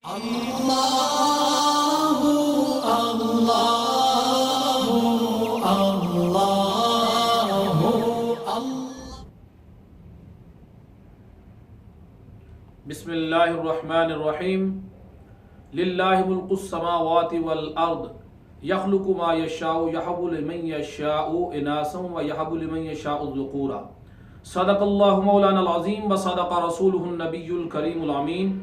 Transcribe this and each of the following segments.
اللہ اللہ اللہ بسم اللہ الرحمن الرحیم للہ ملک السماوات والارض یخلق ما یشاء یہب لمن یشاء اناثا ویہب لمن یشاء الذکورا صدق اللہ مولانا العظیم وصدق رسولہ النبی الکریم الامین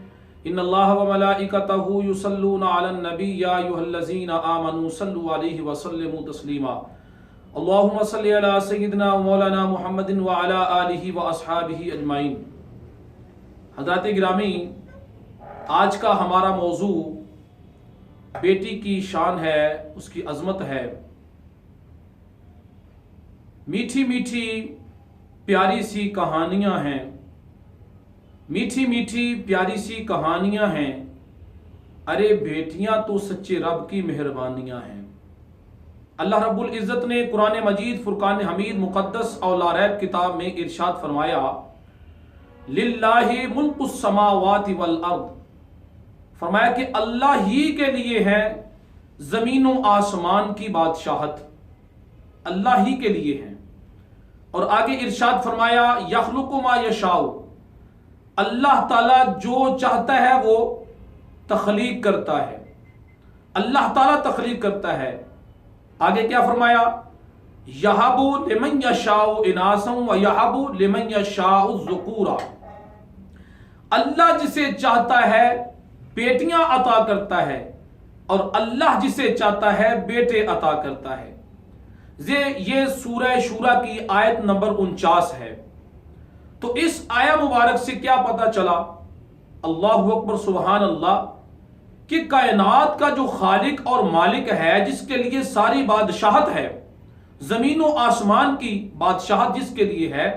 ان اللہ وملائکتہ یصلون علی النبی یا ایھا الذین آمنوا صلوا علیہ وسلموا تسلیما اللہم صلی علی سیدنا مولانا محمد وعلی آلہ واصحابہ اجمعین۔ حضرات گرامی، آج کا ہمارا موضوع بیٹی کی شان ہے، اس کی عظمت ہے۔ میٹھی میٹھی پیاری سی کہانیاں ہیں، میٹھی میٹھی پیاری سی کہانیاں ہیں، ارے بیٹیاں تو سچے رب کی مہربانیاں ہیں۔ اللہ رب العزت نے قرآن مجید فرقان حمید مقدس اور لا ریب کتاب میں ارشاد فرمایا للہ ملک السماوات والارض، فرمایا کہ اللہ ہی کے لیے ہے زمین و آسمان کی بادشاہت، اللہ ہی کے لیے ہے۔ اور آگے ارشاد فرمایا یخلق ما یشاء، اللہ تعالیٰ جو چاہتا ہے وہ تخلیق کرتا ہے، اللہ تعالیٰ تخلیق کرتا ہے۔ آگے کیا فرمایا یہب لمن یشاء اناثا ویہب لمن یشاء الذکورا، اللہ جسے چاہتا ہے بیٹیاں عطا کرتا ہے اور اللہ جسے چاہتا ہے بیٹے عطا کرتا ہے۔ یہ سورہ شورى کی آیت نمبر 49 ہے۔ تو اس آیہ مبارک سے کیا پتہ چلا؟ اللہ اکبر سبحان اللہ، کہ کائنات کا جو خالق اور مالک ہے، جس کے لیے ساری بادشاہت ہے، زمین و آسمان کی بادشاہت جس کے لیے ہے،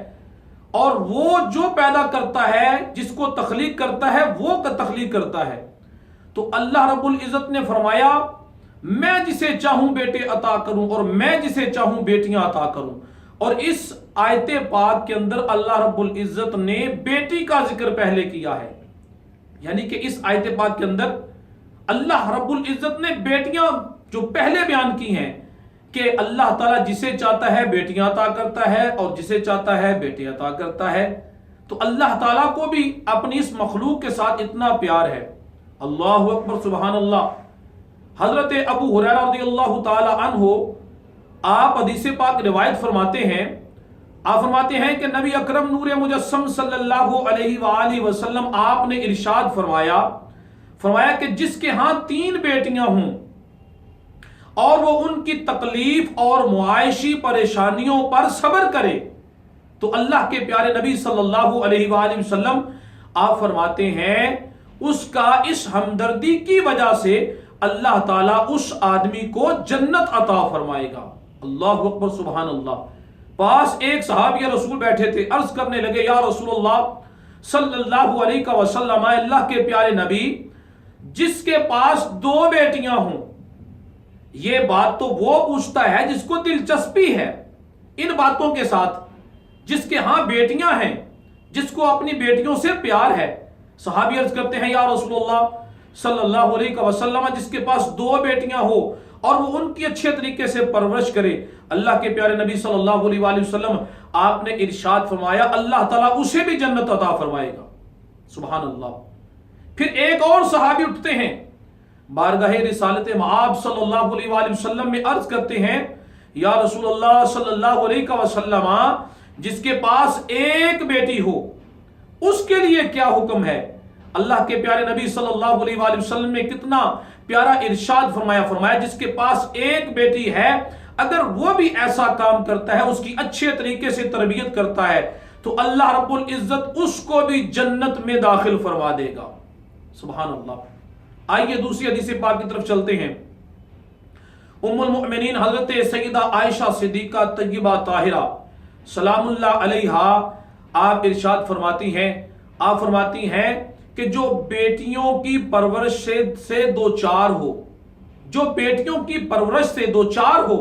اور وہ جو پیدا کرتا ہے، جس کو تخلیق کرتا ہے، وہ تخلیق کرتا ہے۔ تو اللہ رب العزت نے فرمایا میں جسے چاہوں بیٹے عطا کروں اور میں جسے چاہوں بیٹیاں عطا کروں۔ اور اس آیت پاک کے اندر اللہ رب العزت نے بیٹی کا ذکر پہلے کیا ہے، یعنی کہ اس آیت پاک کے اندر اللہ رب العزت نے بیٹیاں جو پہلے بیان کی ہیں کہ اللہ تعالیٰ جسے چاہتا ہے بیٹیاں عطا کرتا ہے اور جسے چاہتا ہے بیٹے عطا کرتا ہے۔ تو اللہ تعالیٰ کو بھی اپنی اس مخلوق کے ساتھ اتنا پیار ہے۔ اللہ اکبر سبحان اللہ۔ حضرت ابو ہریرہ رضی اللہ تعالی عنہ آپ حدیث پاک روایت فرماتے ہیں، آپ فرماتے ہیں کہ نبی اکرم نور مجسم صلی اللہ علیہ وآلہ وسلم آپ نے ارشاد فرمایا کہ جس کے ہاں 3 بیٹیاں ہوں اور وہ ان کی تکلیف اور معاشی پریشانیوں پر صبر کرے، تو اللہ کے پیارے نبی صلی اللہ علیہ وآلہ وسلم آپ فرماتے ہیں اس کا اس ہمدردی کی وجہ سے اللہ تعالیٰ اس آدمی کو جنت عطا فرمائے گا۔ اللہ اکبر سبحان اللہ۔ پاس ایک صحابی رسول بیٹھے تھے، عرض کرنے لگے یا رسول اللہ صلی اللہ علیہ وسلم، اللہ کے پیارے نبی، جس کے پاس 2 بیٹیاں ہوں، یہ بات تو وہ پوچھتا ہے جس کو دلچسپی ہے ان باتوں کے ساتھ، جس کے ہاں بیٹیاں ہیں، جس کو اپنی بیٹیوں سے پیار ہے۔ صحابی عرض کرتے ہیں یا رسول اللہ صلی اللہ علیہ وسلم، جس کے پاس 2 بیٹیاں ہو اور وہ ان کی اچھے طریقے سے پرورش کرے، اللہ کے پیارے نبی صلی اللہ علیہ وآلہ وسلم آپ نے ارشاد فرمایا اللہ تعالیٰ اسے بھی جنت عطا فرمائے گا۔ سبحان اللہ۔ پھر ایک اور صحابی اٹھتے ہیں، بارگاہ رسالت مآب صلی اللہ علیہ وآلہ وسلم میں عرض کرتے ہیں یا رسول اللہ صلی اللہ علیہ وسلم، جس کے پاس 1 بیٹی ہو اس کے لیے کیا حکم ہے؟ اللہ کے پیارے نبی صلی اللہ علیہ وآلہ وسلم نے کتنا پیارا ارشاد فرمایا جس کے پاس 1 بیٹی ہے، اگر وہ بھی ایسا کام کرتا ہے، اس کی اچھے طریقے سے تربیت کرتا ہے، تو اللہ رب العزت اس کو بھی جنت میں داخل فرما دے گا۔ سبحان اللہ۔ آئیے دوسری حدیث پاک کی طرف چلتے ہیں۔ ام المؤمنین حضرت سیدہ عائشہ صدیقہ طیبہ طاہرہ سلام اللہ علیہا آپ ارشاد فرماتی ہیں کہ جو بیٹیوں کی پرورش سے دوچار ہو، جو بیٹیوں کی پرورش سے دوچار ہو،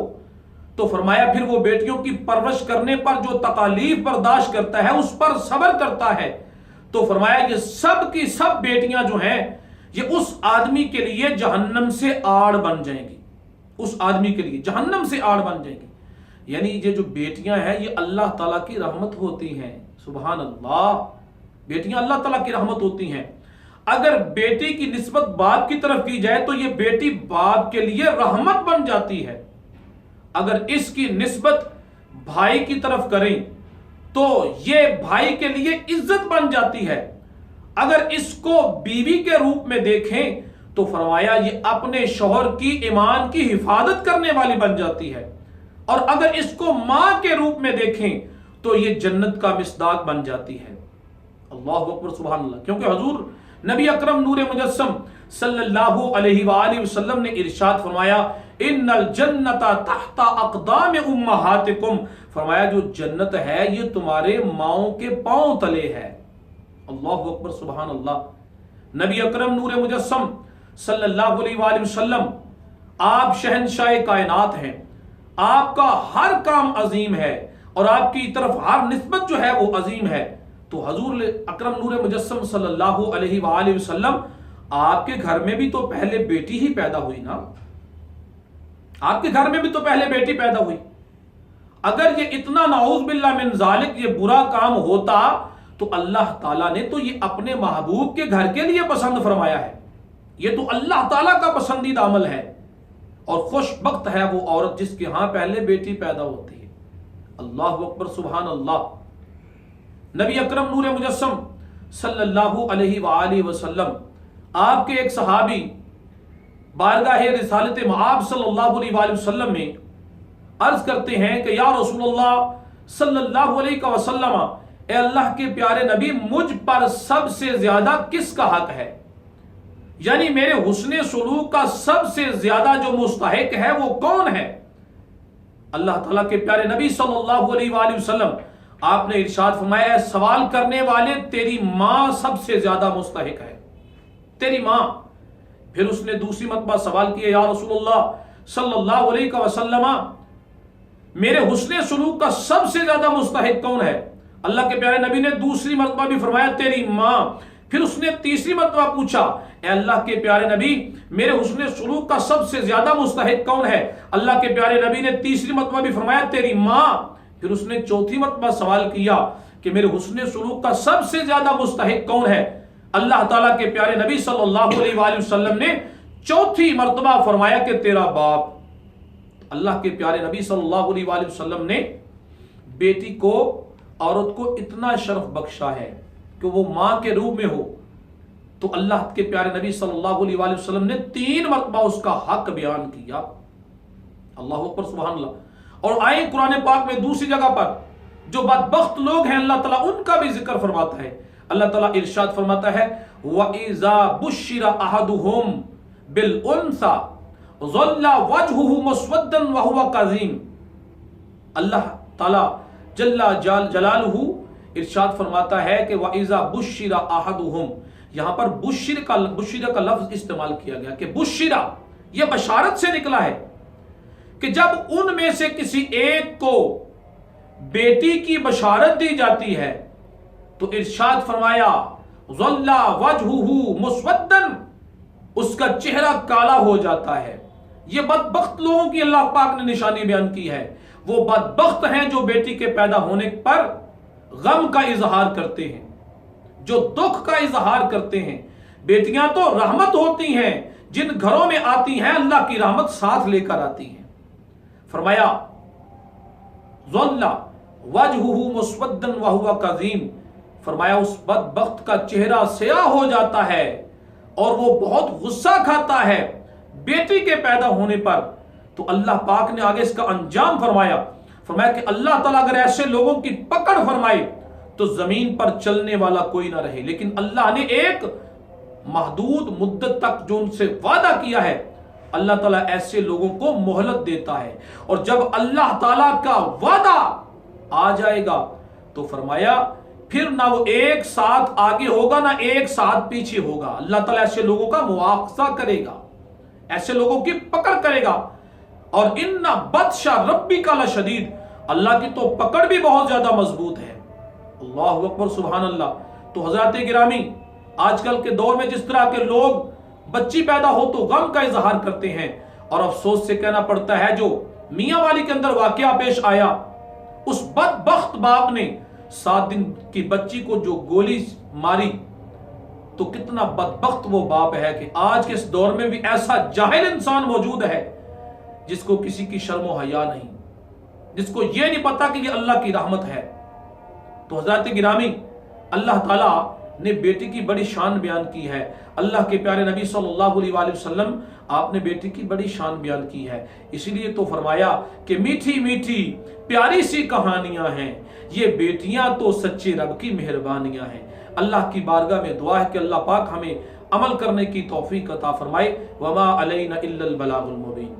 تو فرمایا پھر وہ بیٹیوں کی پرورش کرنے پر جو تکالیف برداشت کرتا ہے، اس پر صبر کرتا ہے، تو فرمایا یہ سب کی سب بیٹیاں جو ہیں یہ اس آدمی کے لیے جہنم سے آڑ بن جائیں گی، اس آدمی کے لیے جہنم سے آڑ بن جائیں گی۔ یعنی یہ جو بیٹیاں ہیں یہ اللہ تعالیٰ کی رحمت ہوتی ہیں، سبحان اللہ، بیٹیاں اللہ تعالیٰ کی رحمت ہوتی ہیں۔ اگر بیٹی کی نسبت باپ کی طرف کی جائے تو یہ بیٹی باپ کے لیے رحمت بن جاتی ہے، اگر اس کی نسبت بھائی کی طرف کریں تو یہ بھائی کے لیے عزت بن جاتی ہے، اگر اس کو بیوی کے روپ میں دیکھیں تو فرمایا یہ اپنے شوہر کی ایمان کی حفاظت کرنے والی بن جاتی ہے، اور اگر اس کو ماں کے روپ میں دیکھیں تو یہ جنت کا مصداق بن جاتی ہے۔ اللہ اکبر، سبحان اللہ۔ کیونکہ حضور نبی اکرم نور مجسم صلی اللہ علیہ وآلہ وسلم نے ارشاد فرمایا ان الجنت تحت اقدام امہاتکم، فرمایا جو جنت ہے یہ تمہارے ماؤں کے پاؤں تلے ہے۔ اللہ اکبر، سبحان اللہ۔ نبی اکرم نور مجسم صلی اللہ علیہ وآلہ وسلم آپ شہنشاہ کائنات ہیں، آپ کا ہر کام عظیم ہے اور آپ کی طرف ہر نسبت جو ہے وہ عظیم ہے، تو حضور اکرم نور مجسم صلی اللہ علیہ وآلہ وسلم آپ کے گھر میں بھی تو پہلے بیٹی ہی پیدا ہوئی نا، آپ کے گھر میں بھی تو پہلے بیٹی پیدا ہوئی۔ اگر یہ اتنا نعوذ باللہ من ذالک یہ برا کام ہوتا تو اللہ تعالیٰ نے تو یہ اپنے محبوب کے گھر کے لیے پسند فرمایا ہے، یہ تو اللہ تعالیٰ کا پسندیدہ عمل ہے، اور خوش بخت ہے وہ عورت جس کے ہاں پہلے بیٹی پیدا ہوتی ہے۔ اللہ اکبر، سبحان اللہ۔ نبی اکرم نور مجسم صلی اللہ علیہ وآلہ وسلم آپ کے ایک صحابی بارگاہ رسالت مآب صلی اللہ علیہ وآلہ وسلم میں عرض کرتے ہیں کہ یا رسول اللہ صلی اللہ علیہ وسلم، اے اللہ کے پیارے نبی، مجھ پر سب سے زیادہ کس کا حق ہے؟ یعنی میرے حسن سلوک کا سب سے زیادہ جو مستحق ہے وہ کون ہے؟ اللہ تعالیٰ کے پیارے نبی صلی اللہ علیہ وآلہ وسلم آپ نے ارشاد فرمایا سوال کرنے والے تیری ماں سب سے زیادہ مستحق ہے، تیری ماں۔ پھر اس نے دوسری مرتبہ سوال کیا یا رسول اللہ صلی اللہ علیہ وسلم، میرے حسن سلوک کا سب سے زیادہ مستحق کون ہے؟ اللہ کے پیارے نبی نے دوسری مرتبہ بھی فرمایا تیری ماں۔ پھر اس نے تیسری مرتبہ پوچھا اے اللہ کے پیارے نبی، میرے حسن سلوک کا سب سے زیادہ مستحق کون ہے؟ اللہ کے پیارے نبی نے تیسری مرتبہ بھی فرمایا تیری ماں۔ پھر اس نے چوتھی مرتبہ سوال کیا کہ میرے حسن سلوک کا سب سے زیادہ مستحق کون ہے؟ اللہ تعالیٰ کے پیارے نبی صلی اللہ علیہ وآلہ وسلم نے چوتھی مرتبہ فرمایا کہ تیرا باپ۔ اللہ کے پیارے نبی صلی اللہ علیہ وآلہ وسلم نے بیٹی کو، عورت کو اتنا شرف بخشا ہے کہ وہ ماں کے روپ میں ہو، تو اللہ کے پیارے نبی صلی اللہ علیہ وآلہ وسلم نے 3 مرتبہ اس کا حق بیان کیا۔ اللہ اکبر، سبحان اللہ۔ اور آئیں قرآن پاک میں دوسری جگہ پر جو بدبخت لوگ ہیں اللہ تعالیٰ ان کا بھی ذکر فرماتا ہے۔ اللہ تعالیٰ ارشاد فرماتا ہے وَإِذَا بُشِّرَ أَحَدُهُمْ بِالْأُنثَىٰ ظَلَّ وَجْهُهُ مُسْوَدًّا وَهُوَ كَظِيمٌ۔ اللہ تعالیٰ جل جلالہ ارشاد فرماتا ہے کہ وَإِذَا بُشِّرَ أَحَدُهُمْ، یہاں پر بشر کا لفظ استعمال کیا گیا کہ بشرا یہ بشارت سے نکلا ہے کہ جب ان میں سے کسی ایک کو بیٹی کی بشارت دی جاتی ہے تو ارشاد فرمایا ظل وجہہ مسودًا، اس کا چہرہ کالا ہو جاتا ہے۔ یہ بدبخت لوگوں کی اللہ پاک نے نشانی بیان کی ہے، وہ بدبخت ہیں جو بیٹی کے پیدا ہونے پر غم کا اظہار کرتے ہیں، جو دکھ کا اظہار کرتے ہیں۔ بیٹیاں تو رحمت ہوتی ہیں، جن گھروں میں آتی ہیں اللہ کی رحمت ساتھ لے کر آتی ہیں۔ فرمایا ظل وجہہ مسودًا وہو کظیم، فرمایا اس بدبخت کا چہرہ سیاہ ہو جاتا ہے اور وہ بہت غصہ کھاتا ہے بیٹی کے پیدا ہونے پر۔ تو اللہ پاک نے آگے اس کا انجام فرمایا کہ اللہ تعالیٰ اگر ایسے لوگوں کی پکڑ فرمائے تو زمین پر چلنے والا کوئی نہ رہے، لیکن اللہ نے ایک محدود مدت تک جو ان سے وعدہ کیا ہے، اللہ تعالیٰ ایسے لوگوں کو مہلت دیتا ہے، اور جب اللہ تعالیٰ کا وعدہ آ جائے گا تو فرمایا پھر نہ وہ ایک ساتھ آگے ہوگا نہ ایک ساتھ پیچھے ہوگا۔ اللہ تعالیٰ ایسے لوگوں کا مواخذہ کرے گا، ایسے لوگوں کی پکڑ کرے گا۔ اور ان بطش ربک لشدید، اللہ کی تو پکڑ بھی بہت زیادہ مضبوط ہے۔ اللہ اکبر، سبحان اللہ۔ تو حضرات گرامی، آج کل کے دور میں جس طرح کے لوگ بچی پیدا ہو تو غم کا اظہار کرتے ہیں، اور افسوس سے کہنا پڑتا ہے جو میاں والی کے اندر واقعہ پیش آیا، اس بدبخت باپ نے 7 دن کی بچی کو جو گولی ماری، تو کتنا بدبخت وہ باپ ہے کہ آج کے اس دور میں بھی ایسا جاہل انسان موجود ہے جس کو کسی کی شرم و حیا نہیں، جس کو یہ نہیں پتا کہ یہ اللہ کی رحمت ہے۔ تو حضرات گرامی، اللہ تعالیٰ نے بیٹی کی بڑی شان بیان کی ہے۔ اللہ کے پیارے نبی صلی اللہ علیہ وآلہ وسلم آپ نے بیٹی کی بڑی شان بیان کی ہے، اسی لیے تو فرمایا کہ میٹھی میٹھی پیاری سی کہانیاں ہیں، یہ بیٹیاں تو سچے رب کی مہربانیاں ہیں۔ اللہ کی بارگاہ میں دعا ہے کہ اللہ پاک ہمیں عمل کرنے کی توفیق عطا فرمائے۔ وما علینا الا البلاغ المبین۔